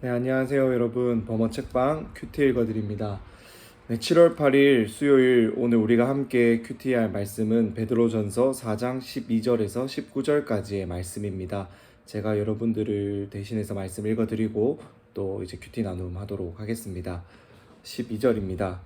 네, 안녕하세요, 여러분. 범어 책방 큐티 읽어드립니다. 네, 7월 8일 수요일 오늘 우리가 함께 큐티할 말씀은 베드로전서 4장 12절에서 19절까지의 말씀입니다. 제가 여러분들을 대신해서 말씀 읽어드리고 또 이제 큐티 나눔하도록 하겠습니다. 12절입니다.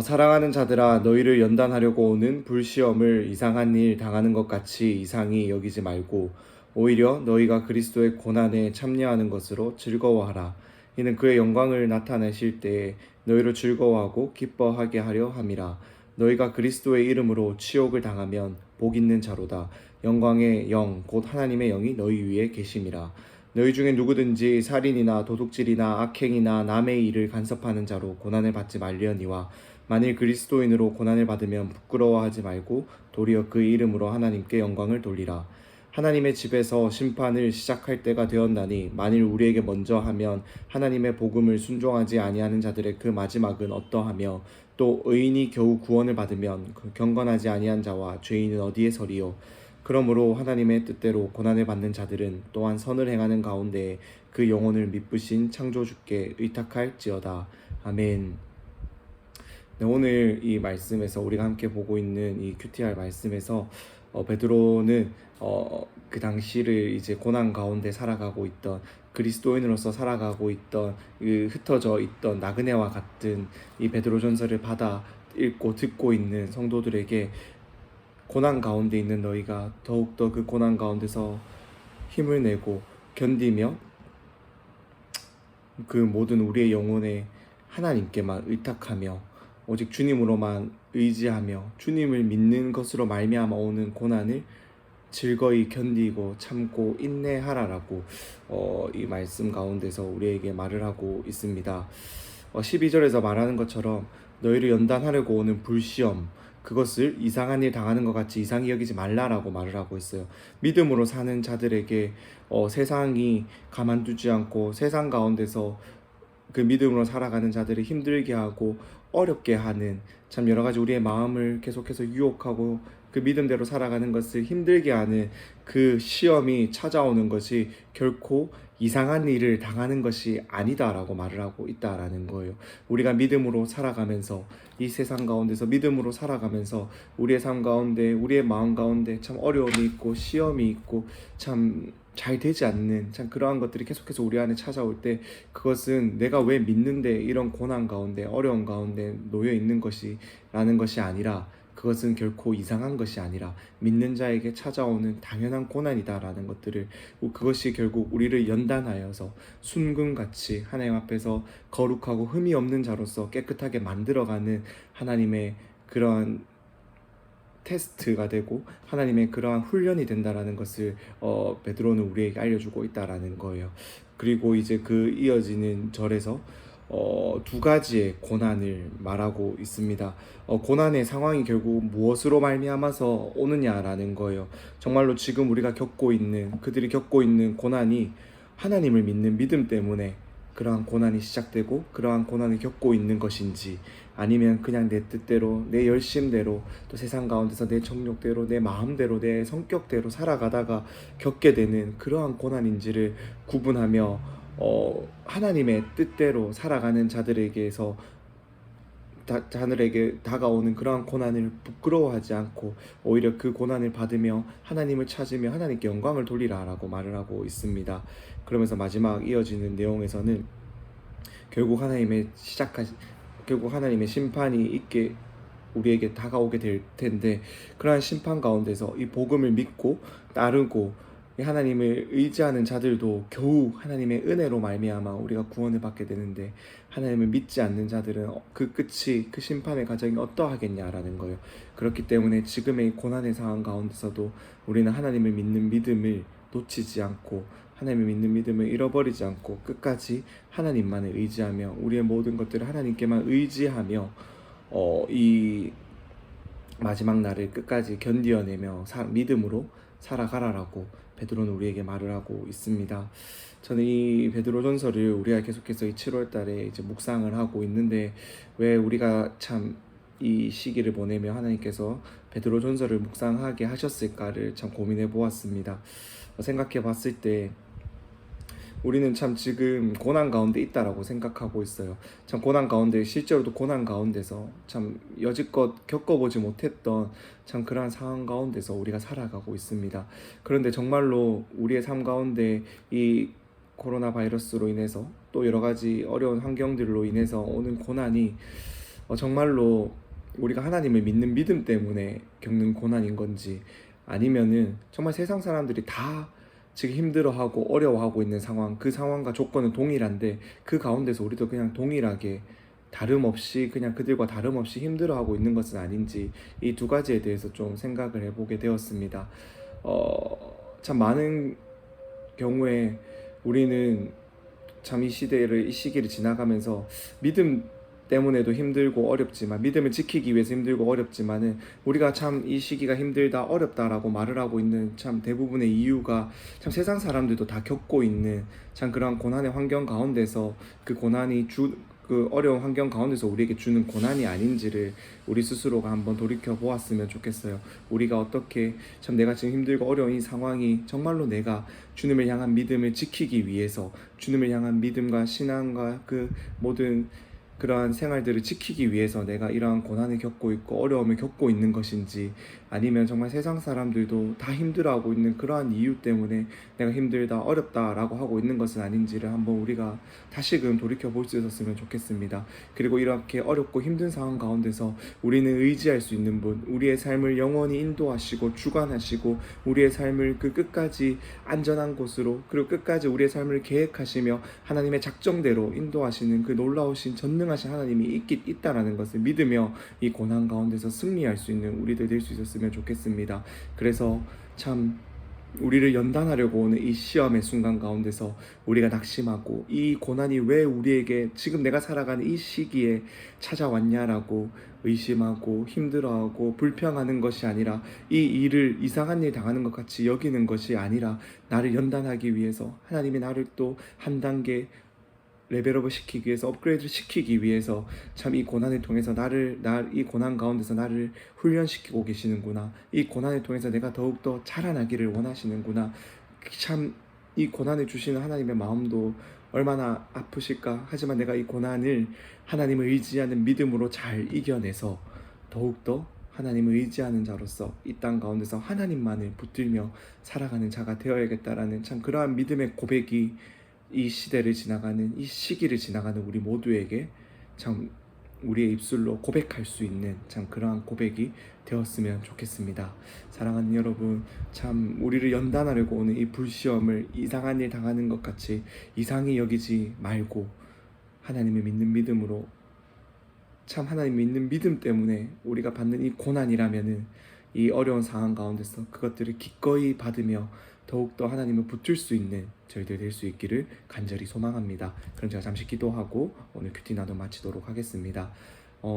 사랑하는 자들아, 너희를 연단하려고 오는 불시험을 이상한 일 당하는 것 같이 이상히 여기지 말고 오히려 너희가 그리스도의 고난에 참여하는 것으로 즐거워하라. 이는 그의 영광을 나타내실 때에 너희를 즐거워하고 기뻐하게 하려 함이라. 너희가 그리스도의 이름으로 치욕을 당하면 복 있는 자로다. 영광의 영 곧 하나님의 영이 너희 위에 계심이라. 너희 중에 누구든지 살인이나 도둑질이나 악행이나 남의 일을 간섭하는 자로 고난을 받지 말려니와 만일 그리스도인으로 고난을 받으면 부끄러워하지 말고 도리어 그 이름으로 하나님께 영광을 돌리라. 하나님의 집에서 심판을 시작할 때가 되었나니 만일 우리에게 먼저 하면 하나님의 복음을 순종하지 아니하는 자들의 그 마지막은 어떠하며 또 의인이 겨우 구원을 받으면 그 경건하지 아니한 자와 죄인은 어디에 서리요. 그러므로 하나님의 뜻대로 고난을 받는 자들은 또한 선을 행하는 가운데 그 영혼을 미쁘신 창조주께 의탁할지어다. 아멘. 네, 오늘 이 말씀에서 우리가 함께 보고 있는 이 QTR 말씀에서 베드로는 그 당시를 이제 고난 가운데 살아가고 있던 그리스도인으로서 살아가고 있던 그 흩어져 있던 나그네와 같은 이 베드로전서를 받아 읽고 듣고 있는 성도들에게 고난 가운데 있는 너희가 더욱더 그 고난 가운데서 힘을 내고 견디며 그 모든 우리의 영혼에 하나님께만 의탁하며 오직 주님으로만 의지하며 주님을 믿는 것으로 말미암아 오는 고난을 즐거이 견디고 참고 인내하라라고 이 말씀 가운데서 우리에게 말을 하고 있습니다. 12절에서 말하는 것처럼 너희를 연단하려고 오는 불시험 그것을 이상한 일 당하는 것 같이 이상히 여기지 말라라고 말을 하고 있어요. 믿음으로 사는 자들에게 세상이 가만두지 않고 세상 가운데서 그 믿음으로 살아가는 자들을 힘들게 하고 어렵게 하는 참 여러 가지 우리의 마음을 계속해서 유혹하고 그 믿음대로 살아가는 것을 힘들게 하는 그 시험이 찾아오는 것이 결코 이상한 일을 당하는 것이 아니다라고 말을 하고 있다라는 거예요. 우리가 믿음으로 살아가면서 이 세상 가운데서 믿음으로 살아가면서 우리의 삶 가운데 우리의 마음 가운데 참 어려움이 있고 시험이 있고 참 잘 되지 않는 참 그러한 것들이 계속해서 우리 안에 찾아올 때 그것은 내가 왜 믿는데 이런 고난 가운데 어려운 가운데 놓여 있는 것이라는 것이 아니라 그것은 결코 이상한 것이 아니라 믿는 자에게 찾아오는 당연한 고난이다라는 것들을 그것이 결국 우리를 연단하여서 순금같이 하나님 앞에서 거룩하고 흠이 없는 자로서 깨끗하게 만들어가는 하나님의 그러한 테스트가 되고 하나님의 그러한 훈련이 된다라는 것을 베드로는 우리에게 알려주고 있다라는 거예요. 그리고 이제 그 이어지는 절에서 두 가지의 고난을 말하고 있습니다. 고난의 상황이 결국 무엇으로 말미암아서 오느냐라는 거예요. 정말로 지금 우리가 겪고 있는 그들이 겪고 있는 고난이 하나님을 믿는 믿음 때문에 그러한 고난이 시작되고 그러한 고난을 겪고 있는 것인지 아니면 그냥 내 뜻대로 내 열심대로 또 세상 가운데서 내 정욕대로 내 마음대로 내 성격대로 살아가다가 겪게 되는 그러한 고난인지를 구분하며 하나님의 뜻대로 살아가는 자들에게서 자들에게 다가오는 그러한 고난을 부끄러워하지 않고 오히려 그 고난을 받으며 하나님을 찾으며 하나님께 영광을 돌리라라고 말을 하고 있습니다. 그러면서 마지막 이어지는 내용에서는 결국 하나님의 심판이 있게 우리에게 다가오게 될 텐데 그러한 심판 가운데서 이 복음을 믿고 따르고 하나님을 의지하는 자들도 겨우 하나님의 은혜로 말미암아 우리가 구원을 받게 되는데 하나님을 믿지 않는 자들은 그 끝이 그 심판의 과정이 어떠하겠냐라는 거예요. 그렇기 때문에 지금의 고난의 상황 가운데서도 우리는 하나님을 믿는 믿음을 놓치지 않고 하나님을 믿는 믿음을 잃어버리지 않고 끝까지 하나님만을 의지하며 우리의 모든 것들을 하나님께만 의지하며 이 마지막 날을 끝까지 견디어내며 믿음으로 살아가라라고 베드로는 우리에게 말을 하고 있습니다. 저는 이 베드로전서를 우리가 계속해서 이 7월 달에 이제 묵상을 하고 있는데 왜 우리가 참 이 시기를 보내며 하나님께서 베드로전서를 묵상하게 하셨을까를 참 고민해 보았습니다. 생각해 봤을 때 우리는 참 지금 고난 가운데 있다라고 생각하고 있어요. 참 고난 가운데, 실제로도 고난 가운데서 참 여지껏 겪어보지 못했던 참 그러한 상황 가운데서 우리가 살아가고 있습니다. 그런데 정말로 우리의 삶 가운데 이 코로나 바이러스로 인해서 또 여러 가지 어려운 환경들로 인해서 오는 고난이 정말로 우리가 하나님을 믿는 믿음 때문에 겪는 고난인 건지, 아니면은 정말 세상 사람들이 다 지금 힘들어하고 어려워하고 있는 상황, 그 상황과 조건은 동일한데 그 가운데서 우리도 그냥 동일하게 다름없이, 그냥 그들과 다름없이 힘들어하고 있는 것은 아닌지, 이 두 가지에 대해서 좀 생각을 해보게 되었습니다. 참 많은 경우에 우리는 참 이 시기를 지나가면서 믿음 때문에도 힘들고 어렵지만, 믿음을 지키기 위해서 힘들고 어렵지만은, 우리가 참 이 시기가 힘들다 어렵다라고 말을 하고 있는 참 대부분의 이유가 참 세상 사람들도 다 겪고 있는 참 그런 고난의 환경 가운데서, 그 고난이 그 어려운 환경 가운데서 우리에게 주는 고난이 아닌지를 우리 스스로가 한번 돌이켜 보았으면 좋겠어요. 우리가 어떻게 참 내가 지금 힘들고 어려운 이 상황이 정말로 내가 주님을 향한 믿음을 지키기 위해서, 주님을 향한 믿음과 신앙과 그 모든 그러한 생활들을 지키기 위해서 내가 이러한 고난을 겪고 있고 어려움을 겪고 있는 것인지, 아니면 정말 세상 사람들도 다 힘들어하고 있는 그러한 이유 때문에 내가 힘들다 어렵다라고 하고 있는 것은 아닌지를 한번 우리가 다시금 돌이켜 볼 수 있었으면 좋겠습니다. 그리고 이렇게 어렵고 힘든 상황 가운데서 우리는 의지할 수 있는 분, 우리의 삶을 영원히 인도하시고 주관하시고 우리의 삶을 그 끝까지 안전한 곳으로, 그리고 끝까지 우리의 삶을 계획하시며 하나님의 작정대로 인도하시는 그 놀라우신 전능하신 하나님이 있다라는 것을 믿으며 이 고난 가운데서 승리할 수 있는 우리들 될 수 있었으면 좋겠습니다. 그래서 참 우리를 연단하려고 오는 이 시험의 순간 가운데서 우리가 낙심하고, 이 고난이 왜 우리에게 지금 내가 살아가는 이 시기에 찾아왔냐라고 의심하고 힘들어하고 불평하는 것이 아니라, 이 일을 이상한 일 당하는 것 같이 여기는 것이 아니라, 나를 연단하기 위해서, 하나님이 나를 또 한 단계 레벨업을 시키기 위해서, 업그레이드를 시키기 위해서 참 이 고난을 통해서 이 고난 가운데서 나를 훈련시키고 계시는구나, 이 고난을 통해서 내가 더욱더 자라나기를 원하시는구나. 참 이 고난을 주시는 하나님의 마음도 얼마나 아프실까. 하지만 내가 이 고난을 하나님을 의지하는 믿음으로 잘 이겨내서 더욱더 하나님을 의지하는 자로서 이 땅 가운데서 하나님만을 붙들며 살아가는 자가 되어야겠다라는 참 그러한 믿음의 고백이 이 시대를 지나가는, 이 시기를 지나가는 우리 모두에게 참 우리의 입술로 고백할 수 있는 참 그러한 고백이 되었으면 좋겠습니다. 사랑하는 여러분, 참 우리를 연단하려고 오는 이 불시험을 이상한 일 당하는 것 같이 이상히 여기지 말고, 하나님을 믿는 믿음으로, 참 하나님 믿는 믿음 때문에 우리가 받는 이 고난이라면은 이 어려운 상황 가운데서 그것들을 기꺼이 받으며 더욱더 하나님을 붙들 수 있는 저희들 될 수 있기를 간절히 소망합니다. 그럼 제가 잠시 기도하고 오늘 큐티 나눔 마치도록 하겠습니다.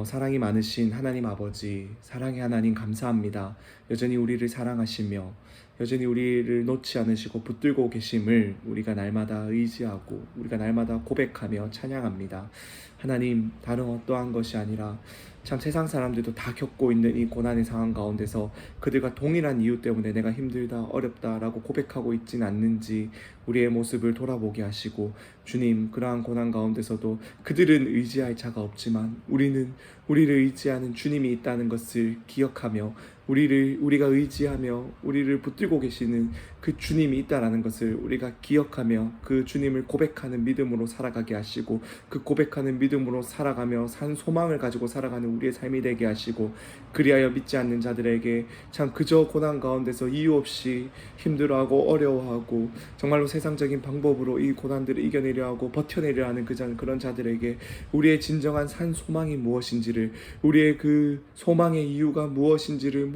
사랑이 많으신 하나님 아버지, 사랑의 하나님 감사합니다. 여전히 우리를 사랑하시며 여전히 우리를 놓지 않으시고 붙들고 계심을 우리가 날마다 의지하고 우리가 날마다 고백하며 찬양합니다. 하나님, 다른 어떠한 것이 아니라 참 세상 사람들도 다 겪고 있는 이 고난의 상황 가운데서 그들과 동일한 이유 때문에 내가 힘들다 어렵다라고 고백하고 있진 않는지 우리의 모습을 돌아보게 하시고, 주님, 그러한 고난 가운데서도 그들은 의지할 자가 없지만 우리는 우리를 의지하는 주님이 있다는 것을 기억하며, 우리가 의지하며 우리를 붙들고 계시는 그 주님이 있다라는 것을 우리가 기억하며 그 주님을 고백하는 믿음으로 살아가게 하시고, 그 고백하는 믿음으로 살아가며 산 소망을 가지고 살아가는 우리의 삶이 되게 하시고, 그리하여 믿지 않는 자들에게 참 그저 고난 가운데서 이유 없이 힘들어하고 어려워하고 정말로 세상적인 방법으로 이 고난들을 이겨내려 하고 버텨내려 하는 그런 자들에게 우리의 진정한 산 소망이 무엇인지를, 우리의 그 소망의 이유가 무엇인지를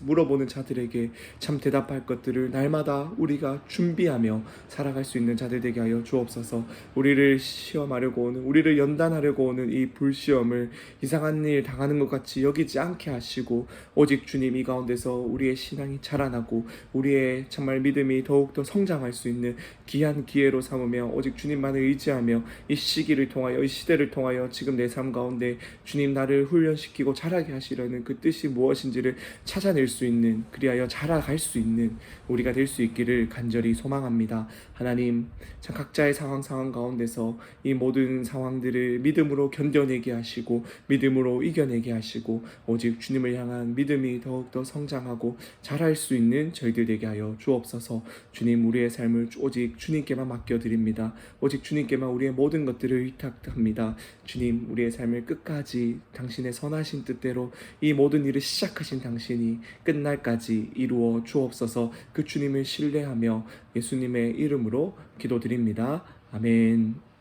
물어보는 자들에게 참 대답할 것들을 날마다 우리가 준비하며 살아갈 수 있는 자들 되게 하여 주옵소서. 우리를 시험하려고 오는, 우리를 연단하려고 오는 이 불시험을 이상한 못한 일 당하는 것 같이 여기지 않게 하시고 오직 주님 이 가운데서 우리의 신앙이 자라나고 우리의 정말 믿음이 더욱더 성장할 수 있는 귀한 기회로 삼으며 오직 주님만을 의지하며 이 시기를 통하여 이 시대를 통하여 지금 내 삶 가운데 주님 나를 훈련시키고 자라게 하시려는 그 뜻이 무엇인지를 찾아낼 수 있는, 그리하여 자라갈 수 있는 우리가 될 수 있기를 간절히 소망합니다. 하나님, 참 각자의 상황 가운데서 이 모든 상황들을 믿음으로 견뎌내게 하시고 믿음으로 이겨내게 하시고 오직 주님을 향한 믿음이 더욱더 성장하고 자랄 수 있는 저희들 되게 하여 주옵소서. 주님, 우리의 삶을 오직 주님께만 맡겨드립니다. 오직 주님께만 우리의 모든 것들을 의탁합니다. 주님, 우리의 삶을 끝까지 당신의 선하신 뜻대로 이 모든 일을 시작하신 당신이 끝날까지 이루어 주옵소서. 그 주님을 신뢰하며 예수님의 이름으로 기도드립니다. 아멘.